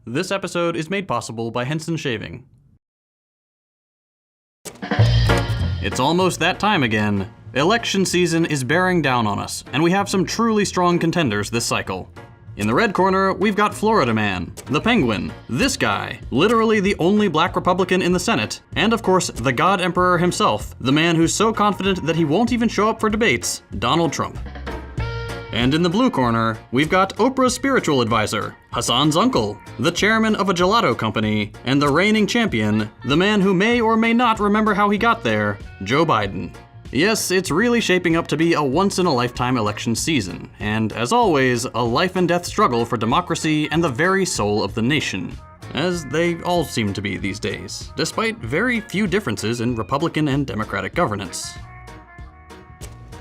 This episode is made possible by Henson Shaving. It's almost that time again. Election season is bearing down on us, and we have some truly strong contenders this cycle. In the red corner, we've got Florida Man, the Penguin, this guy, literally the only black Republican in the Senate, and of course, the God Emperor himself, the man who's so confident that he won't even show up for debates, Donald Trump. And in the blue corner, we've got Oprah's spiritual advisor, Hassan's uncle, the chairman of a gelato company, and the reigning champion, the man who may or may not remember how he got there, Joe Biden. Yes, it's really shaping up to be a once-in-a-lifetime election season, and as always, a life-and-death struggle for democracy and the very soul of the nation, as they all seem to be these days, despite very few differences in Republican and Democratic governance.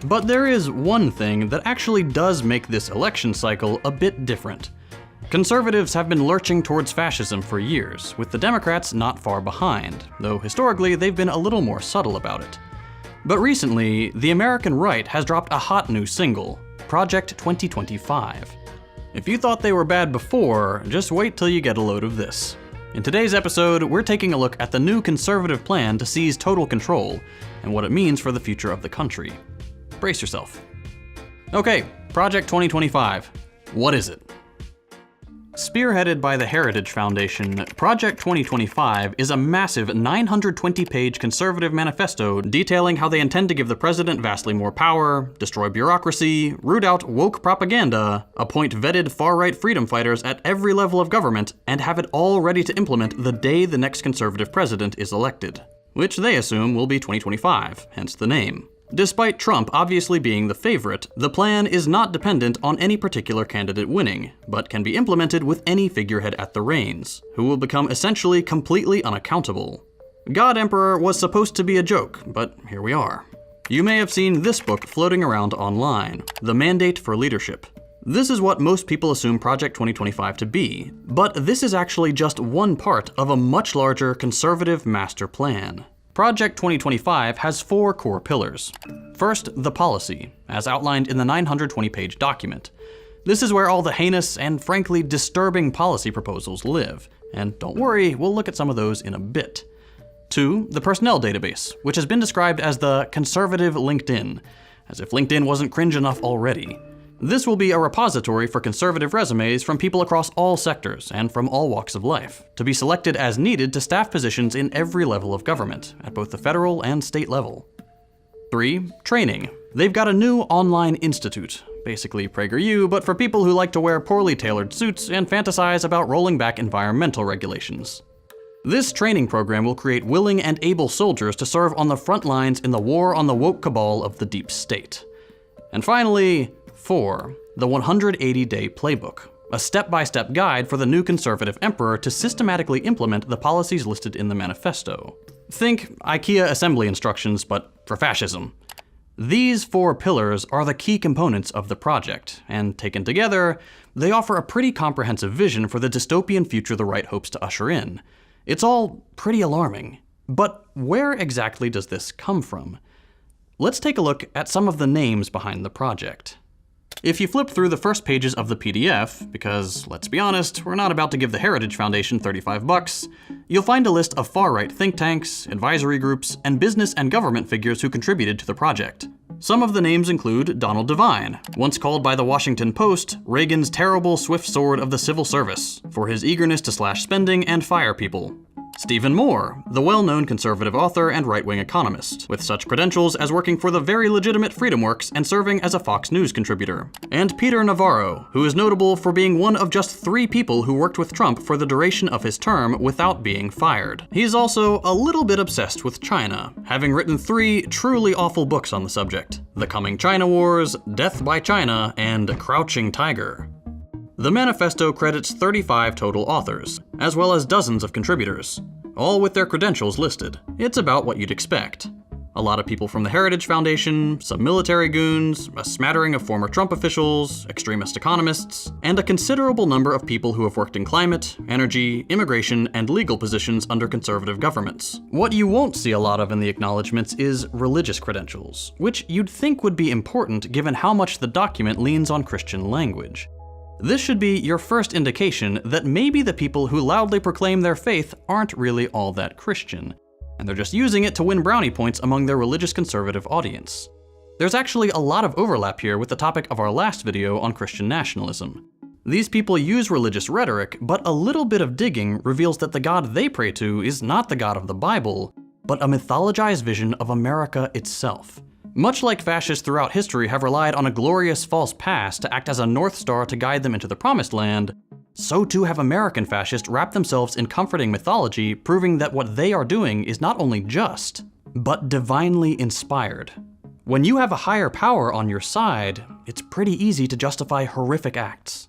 But there is one thing that actually does make this election cycle a bit different. Conservatives have been lurching towards fascism for years, with the Democrats not far behind, though historically they've been a little more subtle about it. But recently, the American right has dropped a hot new single, Project 2025. If you thought they were bad before, just wait till you get a load of this. In today's episode, we're taking a look at the new conservative plan to seize total control, and what it means for the future of the country. Brace yourself. Okay, Project 2025. What is it? Spearheaded by the Heritage Foundation, Project 2025 is a massive 920-page conservative manifesto detailing how they intend to give the president vastly more power, destroy bureaucracy, root out woke propaganda, appoint vetted far-right freedom fighters at every level of government, and have it all ready to implement the day the next conservative president is elected. Which they assume will be 2025, hence the name. Despite Trump obviously being the favorite, the plan is not dependent on any particular candidate winning, but can be implemented with any figurehead at the reins, who will become essentially completely unaccountable. God Emperor was supposed to be a joke, but here we are. You may have seen this book floating around online, The Mandate for Leadership. This is what most people assume Project 2025 to be, but this is actually just one part of a much larger conservative master plan. Project 2025 has 4 core pillars. First, the policy, as outlined in the 920-page document. This is where all the heinous and frankly disturbing policy proposals live, and don't worry, we'll look at some of those in a bit. 2, the personnel database, which has been described as the conservative LinkedIn, as if LinkedIn wasn't cringe enough already. This will be a repository for conservative resumes from people across all sectors and from all walks of life, to be selected as needed to staff positions in every level of government, at both the federal and state level. 3, training. They've got a new online institute, basically PragerU, but for people who like to wear poorly tailored suits and fantasize about rolling back environmental regulations. This training program will create willing and able soldiers to serve on the front lines in the war on the woke cabal of the deep state. And finally, 4, the 180-day playbook, a step-by-step guide for the new conservative emperor to systematically implement the policies listed in the manifesto. Think IKEA assembly instructions, but for fascism. These 4 pillars are the key components of the project, and taken together, they offer a pretty comprehensive vision for the dystopian future the right hopes to usher in. It's all pretty alarming. But where exactly does this come from? Let's take a look at some of the names behind the project. If you flip through the first pages of the PDF, because let's be honest, we're not about to give the Heritage Foundation $35, you'll find a list of far-right think tanks, advisory groups, and business and government figures who contributed to the project. Some of the names include Donald Devine, once called by the Washington Post Reagan's terrible swift sword of the civil service, for his eagerness to slash spending and fire people. Stephen Moore, the well-known conservative author and right-wing economist, with such credentials as working for the very legitimate FreedomWorks and serving as a Fox News contributor. And Peter Navarro, who is notable for being one of just 3 people who worked with Trump for the duration of his term without being fired. He's also a little bit obsessed with China, having written 3 truly awful books on the subject: The Coming China Wars, Death by China, and Crouching Tiger. The manifesto credits 35 total authors, as well as dozens of contributors, all with their credentials listed. It's about what you'd expect. A lot of people from the Heritage Foundation, some military goons, a smattering of former Trump officials, extremist economists, and a considerable number of people who have worked in climate, energy, immigration, and legal positions under conservative governments. What you won't see a lot of in the acknowledgments is religious credentials, which you'd think would be important given how much the document leans on Christian language. This should be your first indication that maybe the people who loudly proclaim their faith aren't really all that Christian, and they're just using it to win brownie points among their religious conservative audience. There's actually a lot of overlap here with the topic of our last video on Christian nationalism. These people use religious rhetoric, but a little bit of digging reveals that the God they pray to is not the God of the Bible, but a mythologized vision of America itself. Much like fascists throughout history have relied on a glorious false past to act as a North Star to guide them into the promised land, so too have American fascists wrapped themselves in comforting mythology, proving that what they are doing is not only just, but divinely inspired. When you have a higher power on your side, it's pretty easy to justify horrific acts.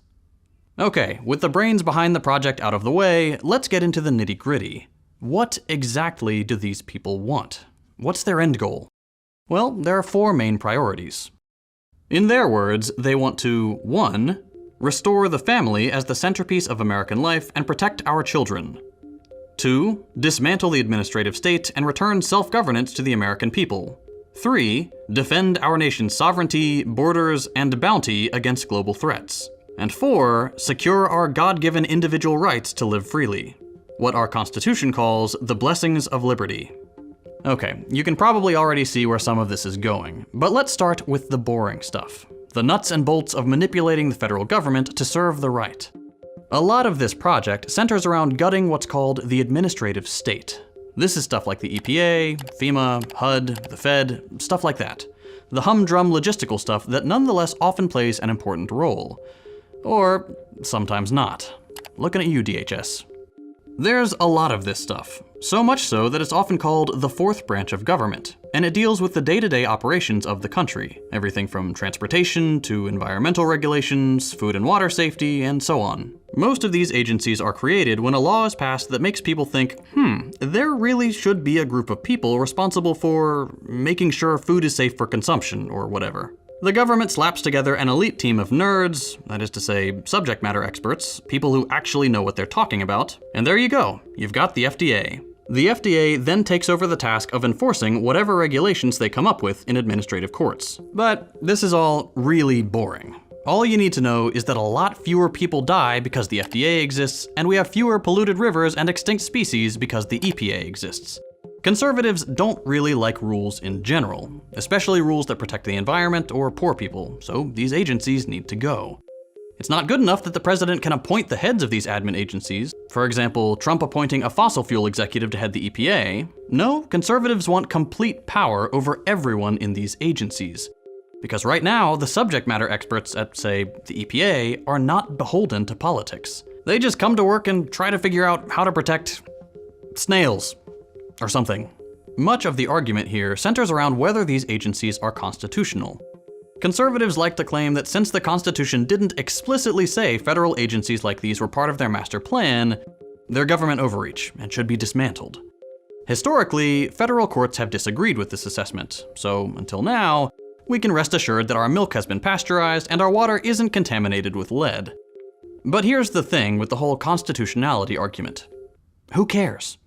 Okay, with the brains behind the project out of the way, let's get into the nitty-gritty. What exactly do these people want? What's their end goal? Well, there are 4 main priorities. In their words, they want to 1. Restore the family as the centerpiece of American life and protect our children. 2. Dismantle the administrative state and return self-governance to the American people. 3. Defend our nation's sovereignty, borders, and bounty against global threats. And 4. Secure our God-given individual rights to live freely. What our Constitution calls the blessings of liberty. Okay, you can probably already see where some of this is going, but let's start with the boring stuff. The nuts and bolts of manipulating the federal government to serve the right. A lot of this project centers around gutting what's called the administrative state. This is stuff like the EPA, FEMA, HUD, the Fed, stuff like that. The humdrum logistical stuff that nonetheless often plays an important role. Or sometimes not. Looking at you, DHS. There's a lot of this stuff, so much so that it's often called the 4th branch of government, and it deals with the day-to-day operations of the country, everything from transportation to environmental regulations, food and water safety, and so on. Most of these agencies are created when a law is passed that makes people think, there really should be a group of people responsible for making sure food is safe for consumption, or whatever. The government slaps together an elite team of nerds, that is to say, subject matter experts, people who actually know what they're talking about, and there you go, you've got the FDA. The FDA then takes over the task of enforcing whatever regulations they come up with in administrative courts. But this is all really boring. All you need to know is that a lot fewer people die because the FDA exists, and we have fewer polluted rivers and extinct species because the EPA exists. Conservatives don't really like rules in general, especially rules that protect the environment or poor people, so these agencies need to go. It's not good enough that the president can appoint the heads of these admin agencies, for example, Trump appointing a fossil fuel executive to head the EPA. No, conservatives want complete power over everyone in these agencies. Because right now, the subject matter experts at, say, the EPA are not beholden to politics. They just come to work and try to figure out how to protect snails. Or something. Much of the argument here centers around whether these agencies are constitutional. Conservatives like to claim that since the Constitution didn't explicitly say federal agencies like these were part of their master plan, they're government overreach and should be dismantled. Historically, federal courts have disagreed with this assessment, so until now, we can rest assured that our milk has been pasteurized and our water isn't contaminated with lead. But here's the thing with the whole constitutionality argument. Who cares?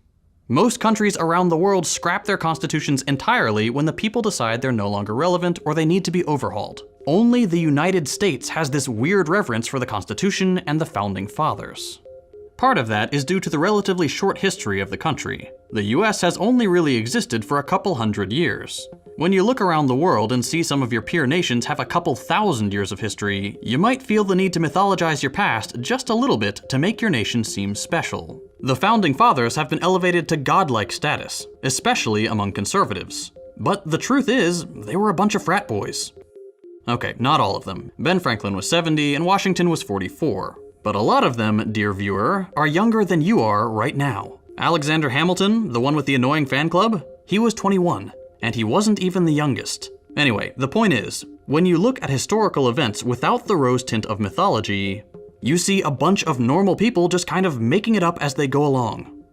Most countries around the world scrap their constitutions entirely when the people decide they're no longer relevant or they need to be overhauled. Only the United States has this weird reverence for the Constitution and the Founding Fathers. Part of that is due to the relatively short history of the country. The US has only really existed for a couple hundred years. When you look around the world and see some of your peer nations have a couple thousand years of history, you might feel the need to mythologize your past just a little bit to make your nation seem special. The Founding Fathers have been elevated to godlike status, especially among conservatives. But the truth is, they were a bunch of frat boys. Okay, not all of them. Ben Franklin was 70 and Washington was 44. But a lot of them, dear viewer, are younger than you are right now. Alexander Hamilton, the one with the annoying fan club, he was 21, and he wasn't even the youngest. Anyway, the point is, when you look at historical events without the rose tint of mythology, you see a bunch of normal people just kind of making it up as they go along.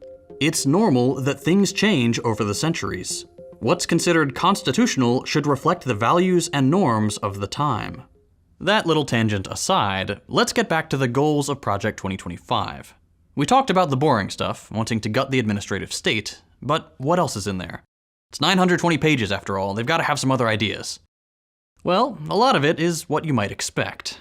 It's normal that things change over the centuries. What's considered constitutional should reflect the values and norms of the time. That little tangent aside, let's get back to the goals of Project 2025. We talked about the boring stuff, wanting to gut the administrative state, but what else is in there? It's 920 pages after all, they've got to have some other ideas. Well, a lot of it is what you might expect.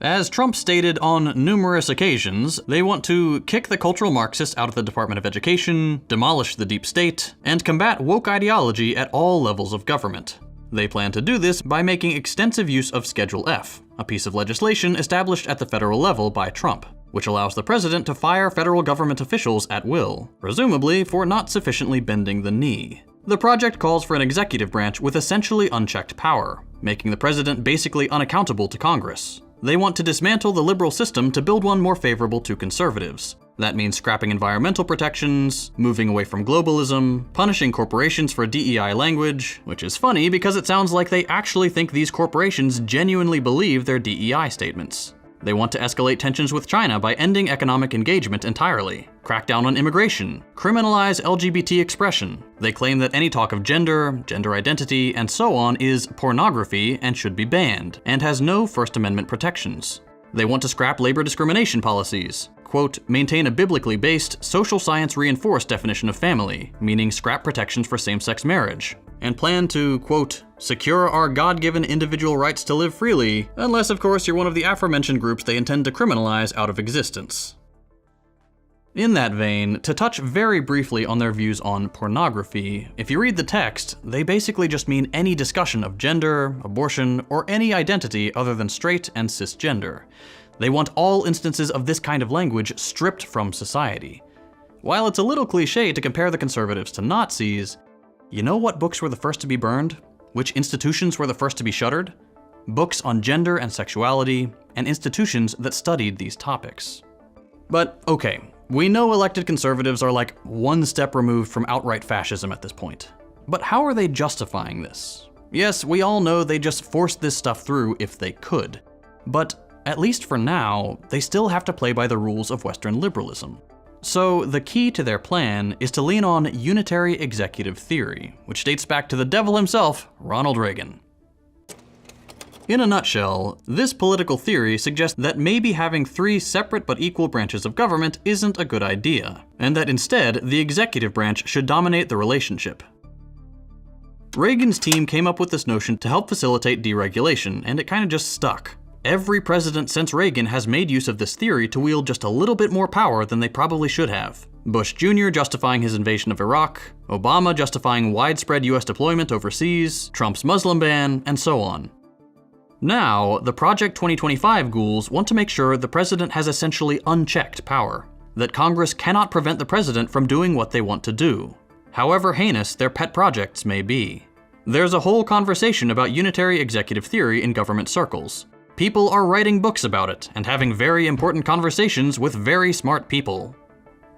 As Trump stated on numerous occasions, they want to kick the cultural Marxists out of the Department of Education, demolish the deep state, and combat woke ideology at all levels of government. They plan to do this by making extensive use of Schedule F, a piece of legislation established at the federal level by Trump, which allows the president to fire federal government officials at will, presumably for not sufficiently bending the knee. The project calls for an executive branch with essentially unchecked power, making the president basically unaccountable to Congress. They want to dismantle the liberal system to build one more favorable to conservatives. That means scrapping environmental protections, moving away from globalism, punishing corporations for DEI language, which is funny because it sounds like they actually think these corporations genuinely believe their DEI statements. They want to escalate tensions with China by ending economic engagement entirely, crack down on immigration, criminalize LGBT expression. They claim that any talk of gender, gender identity, and so on is pornography and should be banned, and has no First Amendment protections. They want to scrap labor discrimination policies, quote, maintain a biblically based, social science reinforced definition of family, meaning scrap protections for same-sex marriage, and plan to, quote, secure our God-given individual rights to live freely, unless of course you're one of the aforementioned groups they intend to criminalize out of existence. In that vein, to touch very briefly on their views on pornography, if you read the text, they basically just mean any discussion of gender, abortion, or any identity other than straight and cisgender. They want all instances of this kind of language stripped from society. While it's a little cliche to compare the conservatives to Nazis, you know what books were the first to be burned? Which institutions were the first to be shuttered? Books on gender and sexuality, and institutions that studied these topics. But okay, we know elected conservatives are like one step removed from outright fascism at this point. But how are they justifying this? Yes, we all know they just forced this stuff through if they could. But at least for now, they still have to play by the rules of Western liberalism. So the key to their plan is to lean on unitary executive theory, which dates back to the devil himself, Ronald Reagan. In a nutshell, this political theory suggests that maybe having 3 separate but equal branches of government isn't a good idea, and that instead the executive branch should dominate the relationship. Reagan's team came up with this notion to help facilitate deregulation, and it kind of just stuck. Every president since Reagan has made use of this theory to wield just a little bit more power than they probably should have. Bush Jr. justifying his invasion of Iraq, Obama justifying widespread US deployment overseas, Trump's Muslim ban, and so on. Now, the Project 2025 ghouls want to make sure the president has essentially unchecked power, that Congress cannot prevent the president from doing what they want to do, however heinous their pet projects may be. There's a whole conversation about unitary executive theory in government circles. People are writing books about it and having very important conversations with very smart people.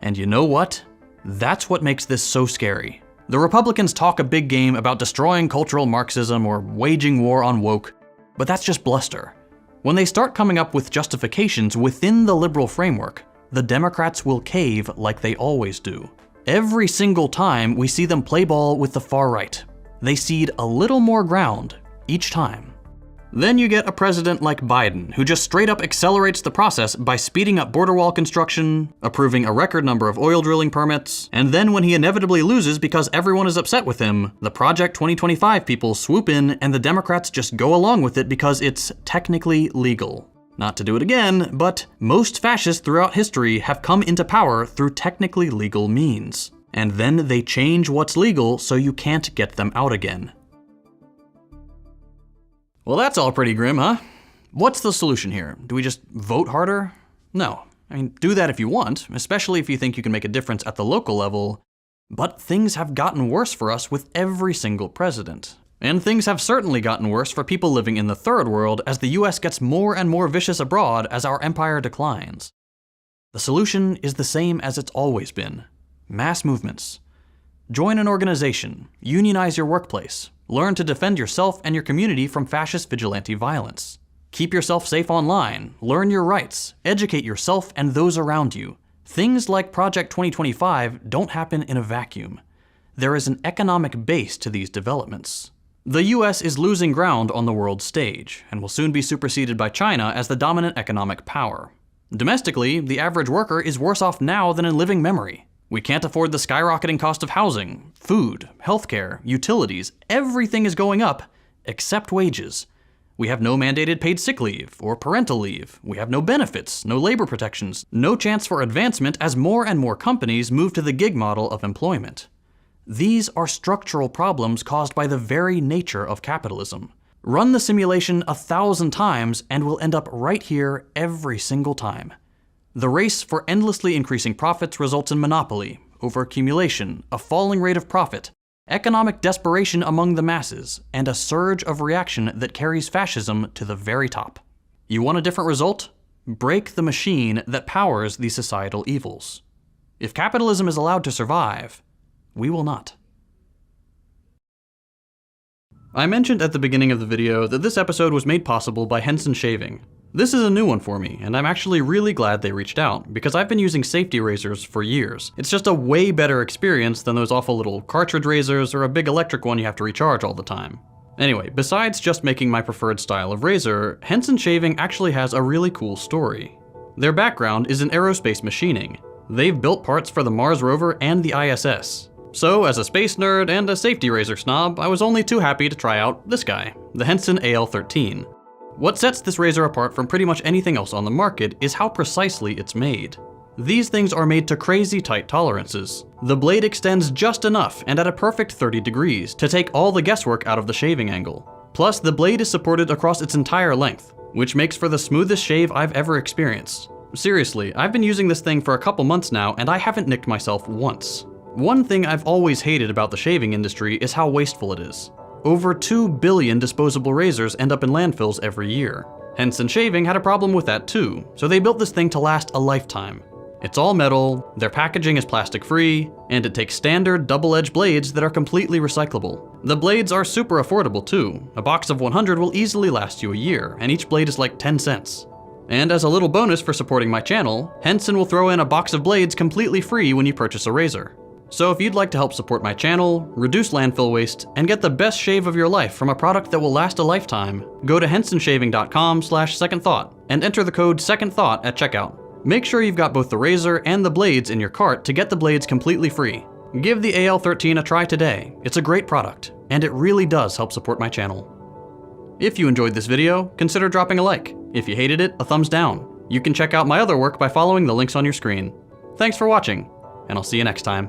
And you know what? That's what makes this so scary. The Republicans talk a big game about destroying cultural Marxism or waging war on woke, but that's just bluster. When they start coming up with justifications within the liberal framework, the Democrats will cave like they always do. Every single time we see them play ball with the far right, they cede a little more ground each time. Then you get a president like Biden, who just straight up accelerates the process by speeding up border wall construction, approving a record number of oil drilling permits, and then when he inevitably loses because everyone is upset with him, the Project 2025 people swoop in and the Democrats just go along with it because it's technically legal. Not to do it again, but most fascists throughout history have come into power through technically legal means. And then they change what's legal so you can't get them out again. Well, that's all pretty grim, huh? What's the solution here? Do we just vote harder? No. I mean, do that if you want, especially if you think you can make a difference at the local level. But things have gotten worse for us with every single president. And things have certainly gotten worse for people living in the third world as the US gets more and more vicious abroad as our empire declines. The solution is the same as it's always been. Mass movements. Join an organization, unionize your workplace, learn to defend yourself and your community from fascist vigilante violence. Keep yourself safe online, learn your rights, educate yourself and those around you. Things like Project 2025 don't happen in a vacuum. There is an economic base to these developments. The US is losing ground on the world stage, and will soon be superseded by China as the dominant economic power. Domestically, the average worker is worse off now than in living memory. We can't afford the skyrocketing cost of housing, food, healthcare, utilities. Everything is going up, except wages. We have no mandated paid sick leave or parental leave. We have no benefits, no labor protections, no chance for advancement as more and more companies move to the gig model of employment. These are structural problems caused by the very nature of capitalism. Run the simulation 1,000 times and we'll end up right here every single time. The race for endlessly increasing profits results in monopoly, overaccumulation, a falling rate of profit, economic desperation among the masses, and a surge of reaction that carries fascism to the very top. You want a different result? Break the machine that powers these societal evils. If capitalism is allowed to survive, we will not. I mentioned at the beginning of the video that this episode was made possible by Henson Shaving. This is a new one for me, and I'm actually really glad they reached out, because I've been using safety razors for years. It's just a way better experience than those awful little cartridge razors or a big electric one you have to recharge all the time. Anyway, besides just making my preferred style of razor, Henson Shaving actually has a really cool story. Their background is in aerospace machining. They've built parts for the Mars rover and the ISS. So, as a space nerd and a safety razor snob, I was only too happy to try out this guy, the Henson AL13. What sets this razor apart from pretty much anything else on the market is how precisely it's made. These things are made to crazy tight tolerances. The blade extends just enough and at a perfect 30 degrees to take all the guesswork out of the shaving angle. Plus, the blade is supported across its entire length, which makes for the smoothest shave I've ever experienced. Seriously, I've been using this thing for a couple months now and I haven't nicked myself once. One thing I've always hated about the shaving industry is how wasteful it is. Over 2 billion disposable razors end up in landfills every year. Henson Shaving had a problem with that too, so they built this thing to last a lifetime. It's all metal, their packaging is plastic free, and it takes standard double-edged blades that are completely recyclable. The blades are super affordable too. A box of 100 will easily last you a year, and each blade is like 10 cents. And as a little bonus for supporting my channel, Henson will throw in a box of blades completely free when you purchase a razor. So if you'd like to help support my channel, reduce landfill waste, and get the best shave of your life from a product that will last a lifetime, go to hensonshaving.com/secondthought and enter the code SECONDTHOUGHT at checkout. Make sure you've got both the razor and the blades in your cart to get the blades completely free. Give the AL13 a try today. It's a great product, and it really does help support my channel. If you enjoyed this video, consider dropping a like. If you hated it, a thumbs down. You can check out my other work by following the links on your screen. Thanks for watching, and I'll see you next time.